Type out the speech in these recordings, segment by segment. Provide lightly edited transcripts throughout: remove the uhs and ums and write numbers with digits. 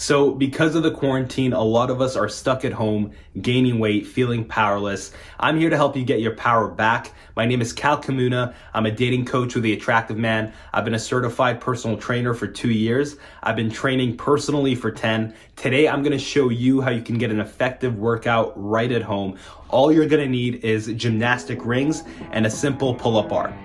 So because of the quarantine, a lot of us are stuck at home, gaining weight, feeling powerless. I'm here to help you get your power back. My name is Kal. I'm a dating coach with The Attractive Man. I've been a certified personal trainer for 2 years. I've been training personally for 10. Today, I'm gonna show you how you can get an effective workout right at home. All you're gonna need is gymnastic rings and a simple pull-up bar.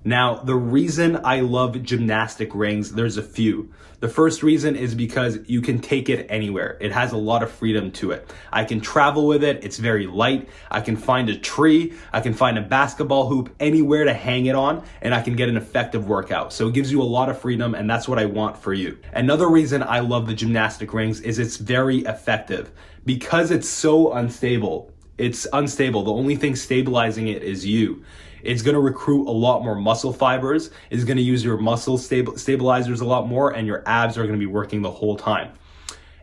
Now, the reason I love gymnastic rings, there's a few. The first reason is because you can take it anywhere. It has a lot of freedom to it. I can travel with it, it's very light. I can find a tree, I can find a basketball hoop, anywhere to hang it on, and I can get an effective workout. So it gives you a lot of freedom, and that's what I want for you. Another reason I love the gymnastic rings is it's very effective. Because it's so unstable, it's unstable. The only thing stabilizing it is you. It's gonna recruit a lot more muscle fibers. It's gonna use your muscle stabilizers a lot more, and your abs are gonna be working the whole time.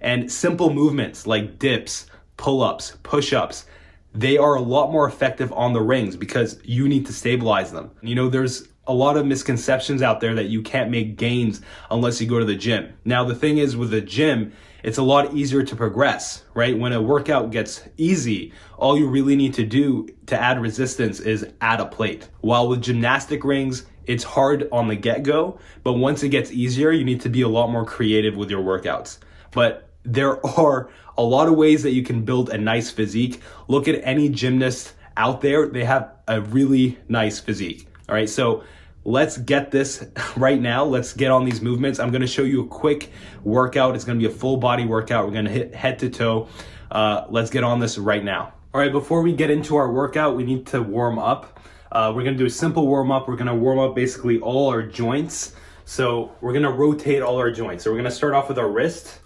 And simple movements like dips, pull-ups, push-ups, they are a lot more effective on the rings because you need to stabilize them. You know, there's a lot of misconceptions out there that you can't make gains unless you go to the gym. Now, the thing is with the gym, it's a lot easier to progress, right? When a workout gets easy, all you really need to do to add resistance is add a plate. While with gymnastic rings, it's hard on the get-go, but once it gets easier, you need to be a lot more creative with your workouts. But there are a lot of ways that you can build a nice physique. Look at any gymnast out there, they have a really nice physique. All right, so let's get this right now. Let's get on these movements. I'm gonna show you a quick workout. It's gonna be a full body workout. We're gonna hit head to toe. Let's get on this right now. All right, before we get into our workout, we need to warm up. We're gonna do a simple warm up. We're gonna warm up basically all our joints. So we're gonna rotate all our joints. So we're gonna start off with our wrist.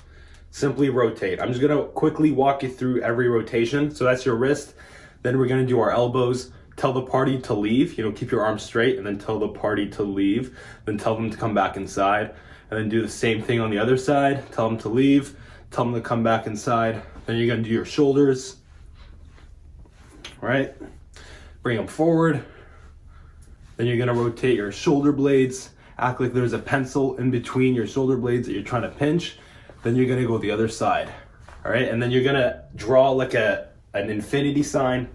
Simply rotate. I'm just gonna quickly walk you through every rotation. So that's your wrist. Then we're gonna do our elbows. Tell the party to leave, you know, keep your arms straight, and then tell the party to leave. Then tell them to come back inside. And then do the same thing on the other side. Tell them to leave, tell them to come back inside. Then you're gonna do your shoulders, right? Bring them forward. Then you're gonna rotate your shoulder blades. Act like there's a pencil in between your shoulder blades that you're trying to pinch. Then you're gonna go the other side, all right? And then you're gonna draw like an infinity sign.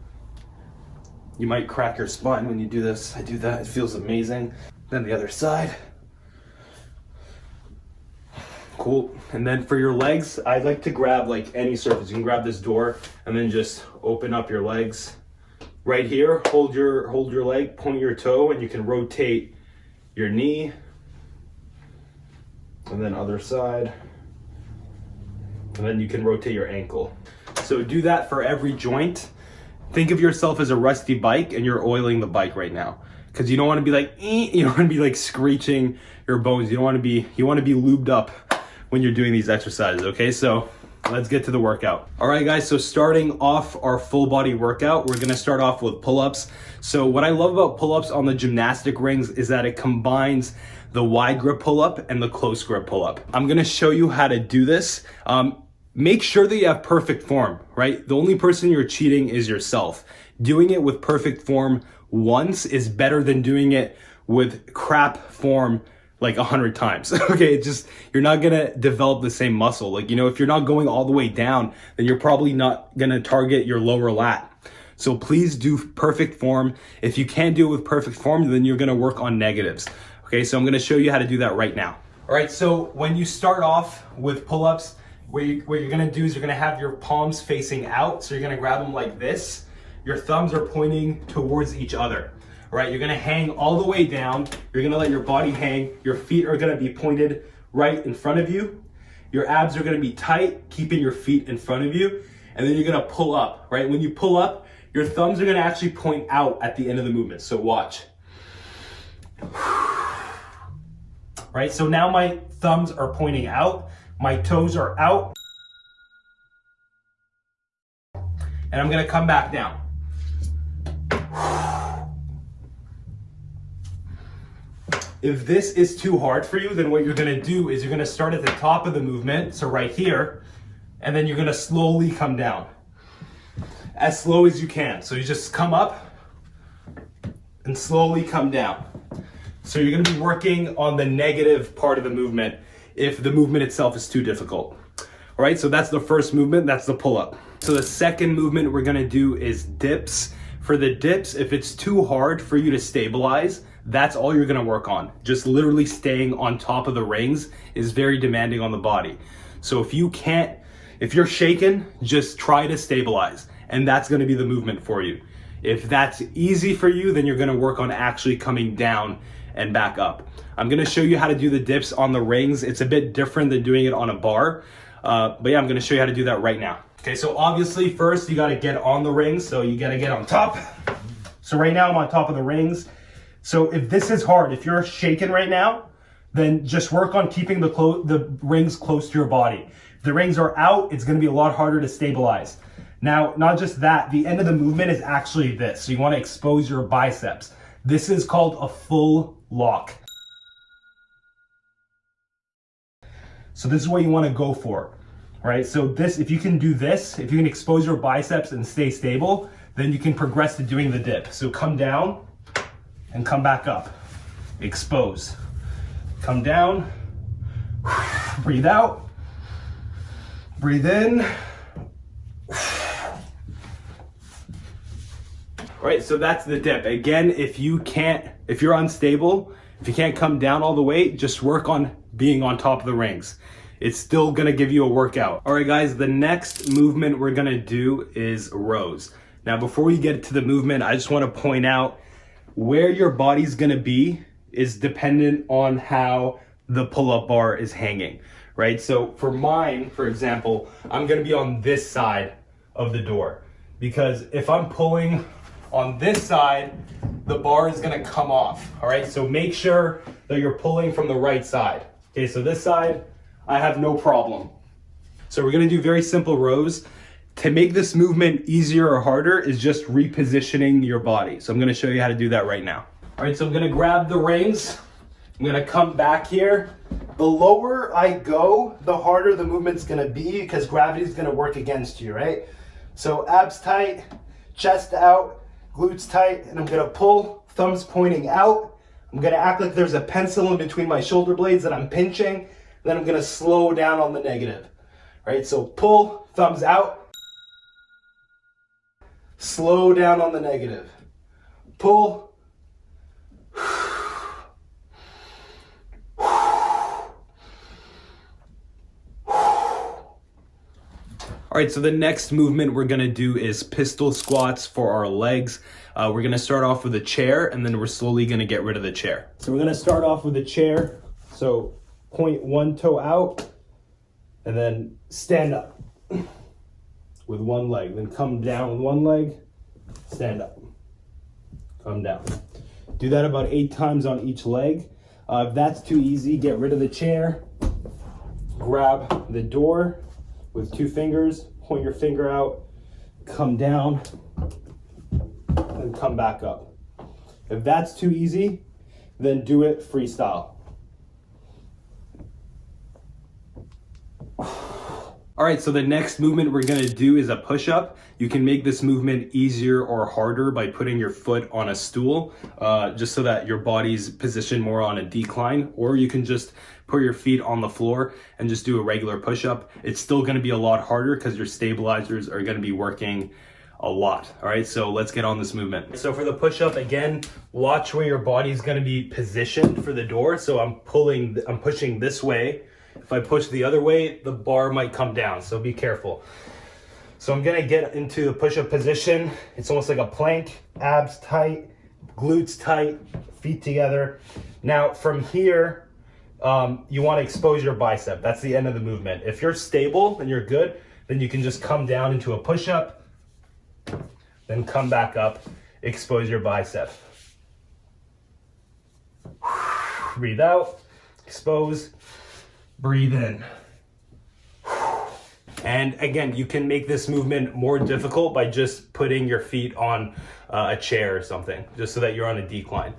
You might crack your spine when you do this. I do that, it feels amazing. Then the other side. Cool. And then for your legs, I like to grab like any surface. You can grab this door and then just open up your legs. Right here, hold your leg, point your toe, and you can rotate your knee. And then other side. And then you can rotate your ankle. So do that for every joint. Think of yourself as a rusty bike and you're oiling the bike right now. Because you don't want to be like, you don't want to be like screeching your bones. You want to be lubed up when you're doing these exercises, okay? So let's get to the workout. All right, guys, so starting off our full body workout, we're gonna start off with pull-ups. So what I love about pull-ups on the gymnastic rings is that it combines the wide grip pull-up and the close grip pull-up. I'm gonna show you how to do this. Make sure that you have perfect form, right? The only person you're cheating is yourself. Doing it with perfect form once is better than doing it with crap form like 100 times, okay? It's just, you're not gonna develop the same muscle. Like, you know, if you're not going all the way down, then you're probably not gonna target your lower lat. So please do perfect form. If you can't do it with perfect form, then you're gonna work on negatives. Okay, so I'm gonna show you how to do that right now. All right, so when you start off with pull-ups, what you're gonna do is you're gonna have your palms facing out. So you're gonna grab them like this. Your thumbs are pointing towards each other. All right, you're gonna hang all the way down. You're gonna let your body hang. Your feet are gonna be pointed right in front of you. Your abs are gonna be tight, keeping your feet in front of you. And then you're gonna pull up, right? When you pull up, your thumbs are gonna actually point out at the end of the movement. So watch. Right, so now my thumbs are pointing out. My toes are out. And I'm gonna come back down. If this is too hard for you, then what you're gonna do is you're gonna start at the top of the movement, so right here, and then you're gonna slowly come down. as slow as you can. So you just come up and slowly come down. So you're gonna be working on the negative part of the movement if the movement itself is too difficult. All right, so that's the first movement, that's the pull-up. So the second movement we're gonna do is dips. For the dips, if it's too hard for you to stabilize, that's all you're gonna work on. Just literally staying on top of the rings is very demanding on the body. So if you're shaken, just try to stabilize, and that's gonna be the movement for you. If that's easy for you, then you're gonna work on actually coming down and back up. I'm gonna show you how to do the dips on the rings. It's a bit different than doing it on a bar, but yeah, I'm gonna show you how to do that right now. Okay, so obviously first you gotta get on the rings, so you gotta get on top. So right now I'm on top of the rings. So if this is hard, if you're shaking right now, then just work on keeping the rings close to your body. If the rings are out, it's gonna be a lot harder to stabilize. Now, not just that, the end of the movement is actually this. So you wanna expose your biceps. This is called a full lock. So this is what you wanna go for, right? So this, if you can do this, if you can expose your biceps and stay stable, then you can progress to doing the dip. So come down and come back up. Expose. Come down, breathe out, breathe in. Right, so that's the dip. Again, if you're unstable, if you can't come down all the way, just work on being on top of the rings. It's still gonna give you a workout. All right, guys, the next movement we're gonna do is rows. Now, before we get to the movement, I just wanna point out where your body's gonna be is dependent on how the pull-up bar is hanging, right? So for mine, for example, I'm gonna be on this side of the door, because if I'm pulling on this side, the bar is gonna come off, all right? So make sure that you're pulling from the right side. Okay, so this side, I have no problem. So we're gonna do very simple rows. To make this movement easier or harder is just repositioning your body. So I'm gonna show you how to do that right now. All right, so I'm gonna grab the rings. I'm gonna come back here. The lower I go, the harder the movement's gonna be because gravity's gonna work against you, right? So abs tight, chest out, glutes tight, and I'm gonna pull, thumbs pointing out. I'm gonna act like there's a pencil in between my shoulder blades that I'm pinching. Then I'm gonna slow down on the negative, right? So pull, thumbs out. Slow down on the negative. Pull. All right, so the next movement we're gonna do is pistol squats for our legs. We're gonna start off with a chair, and then we're slowly gonna get rid of the chair. So we're gonna start off with a chair. So point one toe out, and then stand up with one leg. Then come down with one leg, stand up, come down. Do that about 8 times on each leg. If that's too easy, get rid of the chair. Grab the door with 2 fingers, point your finger out, come down, and come back up. If that's too easy, then do it freestyle. All right, so the next movement we're gonna do is a push-up. You can make this movement easier or harder by putting your foot on a stool, just so that your body's positioned more on a decline, or you can just put your feet on the floor and just do a regular push-up. It's still gonna be a lot harder because your stabilizers are gonna be working a lot. All right, so let's get on this movement. So for the push-up, again, watch where your body's gonna be positioned for the door. So I'm pushing this way. If I push the other way, the bar might come down, so be careful. So I'm gonna get into the push-up position. It's almost like a plank, abs tight, glutes tight, feet together. Now from here, you wanna expose your bicep. That's the end of the movement. If you're stable and you're good, then you can just come down into a push-up, then come back up, expose your bicep. Breathe out, expose, breathe in. And again, you can make this movement more difficult by just putting your feet on a chair or something, just so that you're on a decline.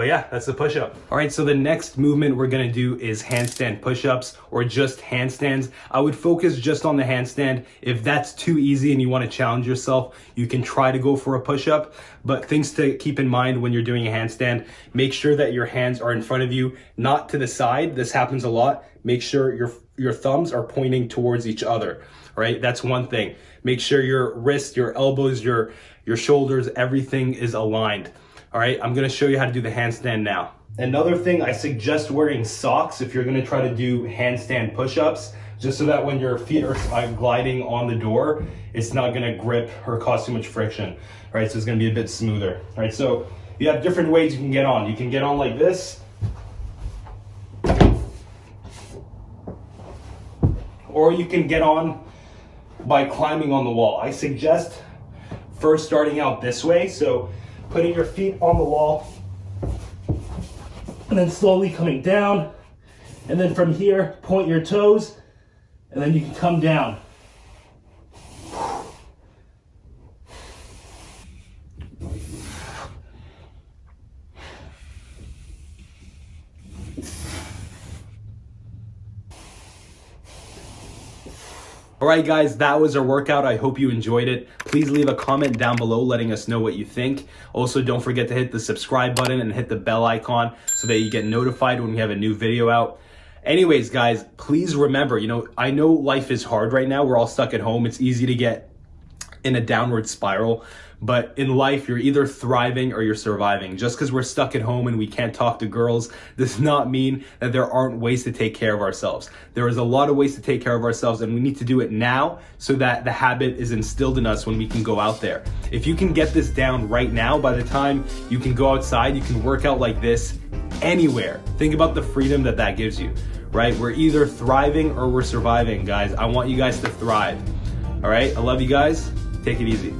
But yeah, that's the push-up. All right, so the next movement we're gonna do is handstand push-ups or just handstands. I would focus just on the handstand. If that's too easy and you wanna challenge yourself, you can try to go for a push-up. But things to keep in mind when you're doing a handstand, make sure that your hands are in front of you, not to the side. This happens a lot. Make sure your thumbs are pointing towards each other, all right? That's one thing. Make sure your wrists, your elbows, your shoulders, everything is aligned. All right, I'm gonna show you how to do the handstand now. Another thing, I suggest wearing socks if you're gonna try to do handstand push-ups, just so that when your feet are gliding on the door, it's not gonna grip or cause too much friction. All right, so it's gonna be a bit smoother. All right, so you have different ways you can get on. You can get on like this, or you can get on by climbing on the wall. I suggest first starting out this way, so putting your feet on the wall and then slowly coming down, and then from here point your toes and then you can come down. All right, guys, that was our workout. I hope you enjoyed it. Please leave a comment down below letting us know what you think. Also, don't forget to hit the subscribe button and hit the bell icon so that you get notified when we have a new video out. Anyways, guys, please remember, I know life is hard right now. We're all stuck at home. It's easy to get in a downward spiral. But in life, you're either thriving or you're surviving. Just because we're stuck at home and we can't talk to girls does not mean that there aren't ways to take care of ourselves. There is a lot of ways to take care of ourselves, and we need to do it now so that the habit is instilled in us when we can go out there. If you can get this down right now, by the time you can go outside, you can work out like this anywhere. Think about the freedom that that gives you, right? We're either thriving or we're surviving, guys. I want you guys to thrive. All right, I love you guys. Take it easy.